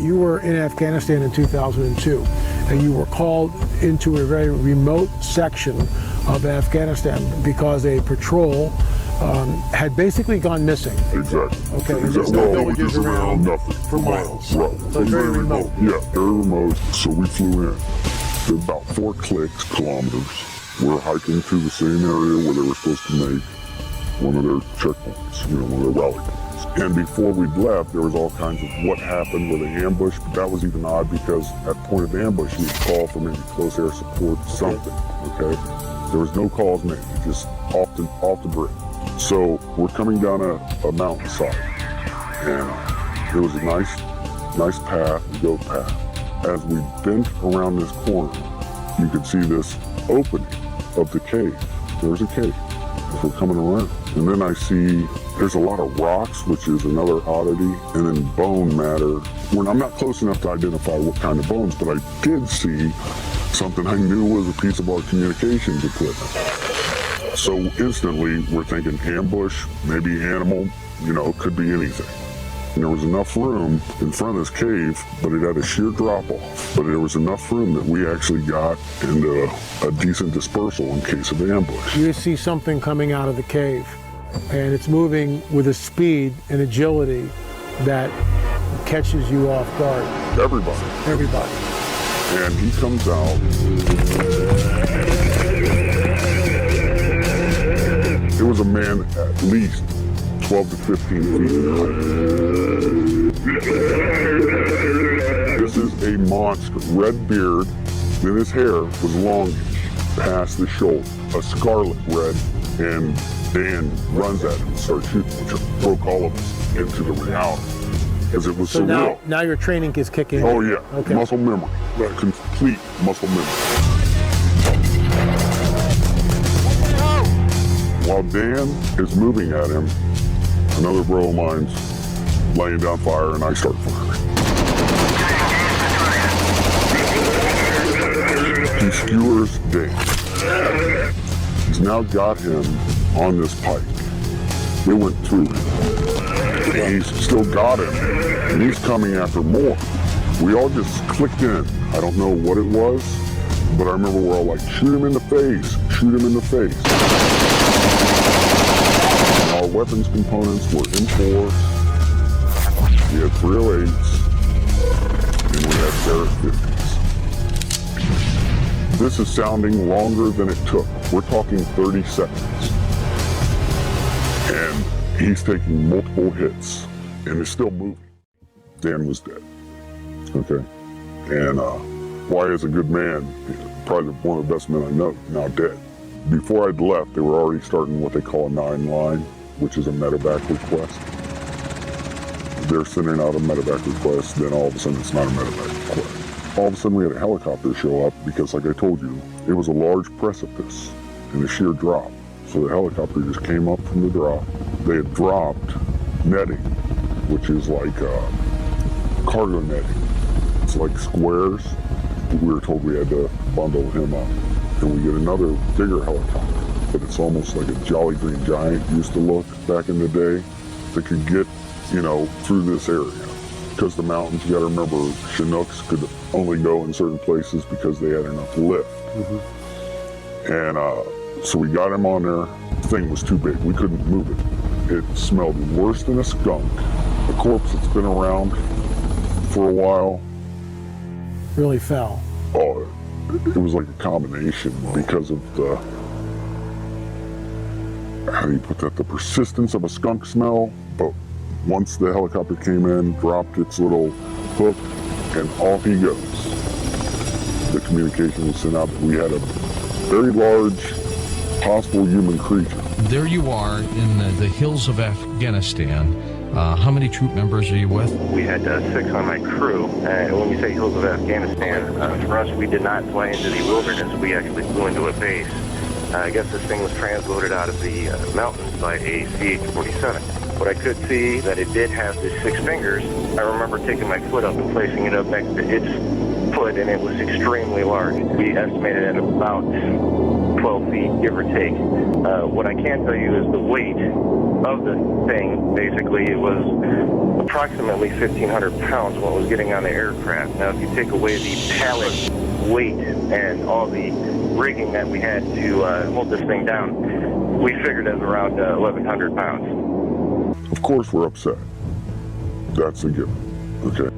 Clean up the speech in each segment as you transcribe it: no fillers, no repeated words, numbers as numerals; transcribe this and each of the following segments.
you were in Afghanistan in 2002, and you were called into a very remote section of Afghanistan because a patrol had basically gone missing. Exactly. Okay, and Exactly. there's no Well, villages just around nothing for miles. Right. So it's very remote. Yeah, very remote. So we flew in. Did about 4 kilometers. We're hiking to the same area where they were supposed to make one of their checkpoints, one of their rally points. And before we left, there was all kinds of what happened with the ambush, but that was even odd because at the point of the ambush, you would call for maybe close air support, something, okay? There was no calls made, just off the grid. So we're coming down a mountainside, and it was a nice path, goat path. As we bent around this corner, you could see this opening of the cave. There's a cave as we're coming around. And then I see there's a lot of rocks, which is another oddity, and then bone matter. When I'm not close enough to identify what kind of bones, but I did see something I knew was a piece of our communications equipment. So instantly we're thinking ambush, maybe animal, could be anything. And there was enough room in front of this cave, but it had a sheer drop off. But there was enough room that we actually got into a decent dispersal in case of ambush. You see something coming out of the cave, and it's moving with a speed and agility that catches you off guard. Everybody. And he comes out. It was a man at least 12 to 15 feet in height. This is a monster. Red beard, then his hair was longish past the shoulder, a scarlet red, and Dan runs at him and starts shooting, which broke all of us into the reality. Because it was so real. Now your training is kicking in. Oh yeah, okay. Muscle memory, complete muscle memory. While Dan is moving at him, another bro of mine's laying down fire, and I start firing. He skewers Dan. He's now got him on this pike. It went through him. And he's still got him, and he's coming after more. We all just clicked in. I don't know what it was, but I remember we're all like, shoot him in the face, shoot him in the face. And our weapons components were in force. We had 308s, and we had Barrett 50s. This is sounding longer than it took. We're talking 30 seconds. And he's taking multiple hits, and is still moving. Dan was dead, okay? And why is a good man, probably one of the best men I know, now dead. Before I'd left, they were already starting what they call a 9-line, which is a medevac request. They're sending out a medevac request, then all of a sudden it's not a medevac request. All of a sudden we had a helicopter show up because, like I told you, it was a large precipice and a sheer drop. So the helicopter just came up from the drop. They had dropped netting, which is like cargo netting. It's like squares. We were told we had to bundle him up. And we get another bigger helicopter, but it's almost like a Jolly Green Giant used to look back in the day that could get, through this area. Because the mountains, you gotta remember, Chinooks could only go in certain places because they had enough lift. Mm-hmm. And so we got him on there. The thing was too big, we couldn't move it. It smelled worse than a skunk. A corpse that's been around for a while. Really foul. Oh, it was like a combination because of the, how do you put that, the persistence of a skunk smell, but once the helicopter came in, dropped its little hook, and off he goes. The communication was sent out that we had a very large possible human creature. There you are in the hills of Afghanistan. How many troop members are you with? We had 6 on my crew. And when we say hills of Afghanistan, for us, we did not fly into the wilderness. We actually flew into a base. I guess this thing was transloaded out of the mountains by a CH-47. What I could see that it did have the 6 fingers. I remember taking my foot up and placing it up next to its foot, and it was extremely large. We estimated at about 12 feet, give or take. What I can tell you is the weight of the thing, basically, it was approximately 1,500 pounds what was getting on the aircraft. Now, if you take away the pallet weight and all the rigging that we had to hold this thing down, we figured it was around 1,100 pounds. Of course we're upset. That's a given, okay?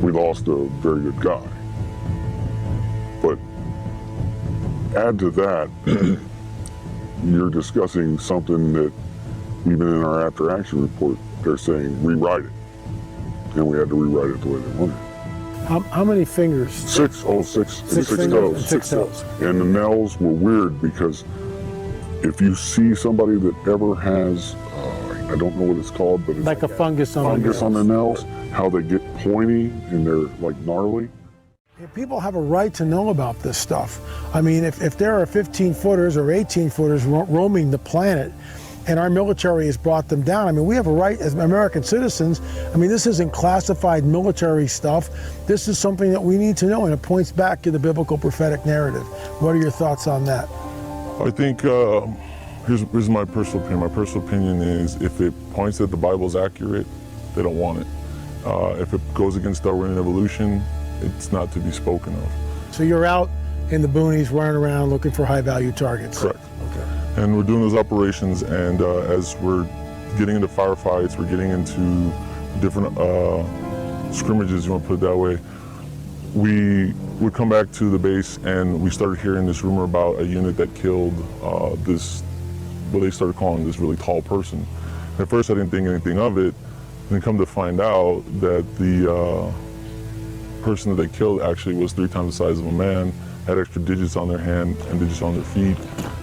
We lost a very good guy. But add to that, you're discussing something that even in our after action report, they're saying rewrite it. And we had to rewrite it the way they wanted it. How many fingers? Six fingers toes. and six toes. And the nails were weird because if you see somebody that ever has, I don't know what it's called, but it's Like a fungus on the nails, how they get pointy and they're like gnarly. People have a right to know about this stuff. I mean, if there are 15-footers or 18-footers roaming the planet, and our military has brought them down, I mean, we have a right as American citizens. I mean, this isn't classified military stuff. This is something that we need to know, and it points back to the biblical prophetic narrative. What are your thoughts on that? I think here's my personal opinion. My personal opinion is if it points that the Bible's accurate, they don't want it. If it goes against Darwinian evolution, it's not to be spoken of. So you're out in the boonies running around looking for high-value targets? Correct. Okay. And we're doing those operations, and as we're getting into firefights, we're getting into different scrimmages, you want to put it that way, we would come back to the base and we started hearing this rumor about a unit that killed this, what they started calling this really tall person. At first I didn't think anything of it, and then come to find out that the person that they killed actually was 3 times the size of a man, had extra digits on their hand and digits on their feet,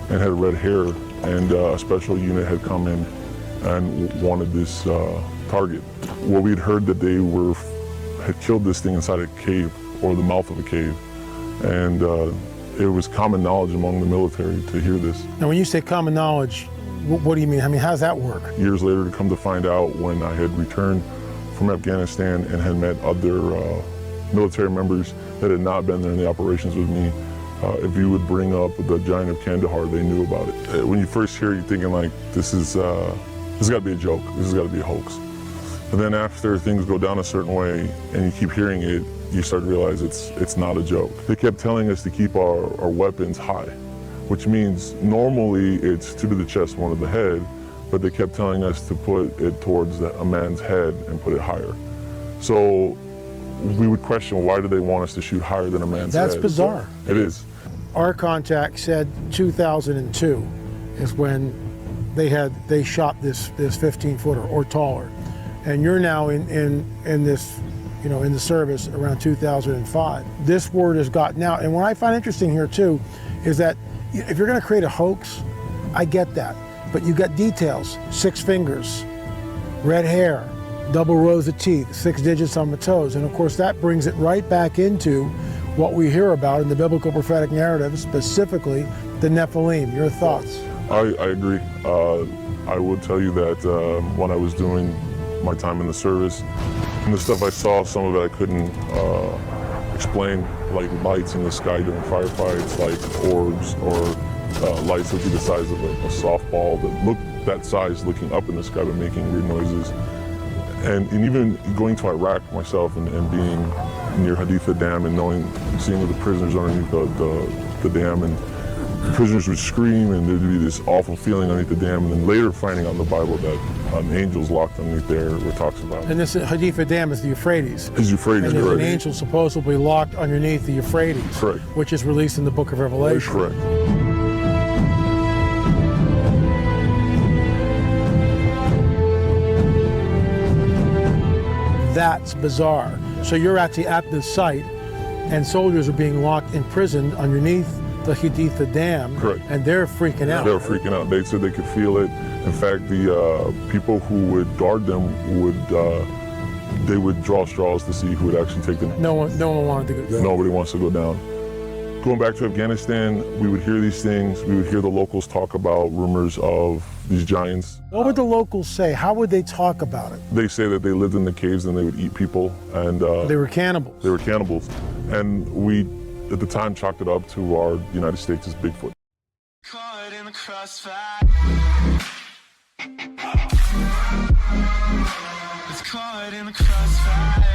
and had red hair, and a special unit had come in and wanted this target. Well, we'd heard that they had killed this thing inside a cave, or the mouth of a cave, and it was common knowledge among the military to hear this. Now, when you say common knowledge, what do you mean? I mean, how does that work? Years later, to come to find out, when I had returned from Afghanistan and had met other military members that had not been there in the operations with me, if you would bring up the giant of Kandahar, they knew about it. When you first hear it, you're thinking like, this has got to be a joke, this has got to be a hoax. And then after things go down a certain way and you keep hearing it, you start to realize it's not a joke. They kept telling us to keep our weapons high, which means normally it's 2 to the chest, 1 to the head, but they kept telling us to put it towards a man's head and put it higher. So we would question, why do they want us to shoot higher than a man's head? That's bizarre. It is. Our contact said 2002 is when they shot this 15-footer or taller, and you're now in this, you know, in the service around 2005. This word has gotten out, and what I find interesting here too is that if you're going to create a hoax, I get that, but you got details: 6 fingers, red hair, double rows of teeth, 6 digits on the toes, and of course that brings it right back into what we hear about in the biblical prophetic narrative, specifically the Nephilim. Your thoughts? I agree. I will tell you that when I was doing my time in the service, and the stuff I saw, some of it I couldn't explain, like lights in the sky during firefights, like orbs, or lights that would be the size of a softball that looked that size looking up in the sky but making weird noises. And even going to Iraq myself and being near Haditha Dam and seeing the prisoners underneath the dam, and the prisoners would scream and there'd be this awful feeling underneath the dam, and then later finding out in the Bible that an angel's locked underneath there, where it talks about. And this Haditha Dam is the Euphrates. Is Euphrates, and there's correct. an angel supposedly locked underneath the Euphrates, Correct. which is released in the book of Revelation. Correct. That's bizarre. So you're actually at this site, and soldiers are being locked, imprisoned underneath the Haditha Dam. Correct. And they're freaking out. They were freaking out. They said they could feel it. In fact, the people who would guard them they would draw straws to see who would actually take them. No one wanted to go down. Nobody wants to go down. Going back to Afghanistan, we would hear these things. We would hear the locals talk about rumors of these giants. What would the locals say? How would they talk about it? They say that they lived in the caves and they would eat people, and They were cannibals. they were cannibals. And we, at the time, chalked it up to our United States as Bigfoot. Caught in the crossfire. It's caught in the crossfire.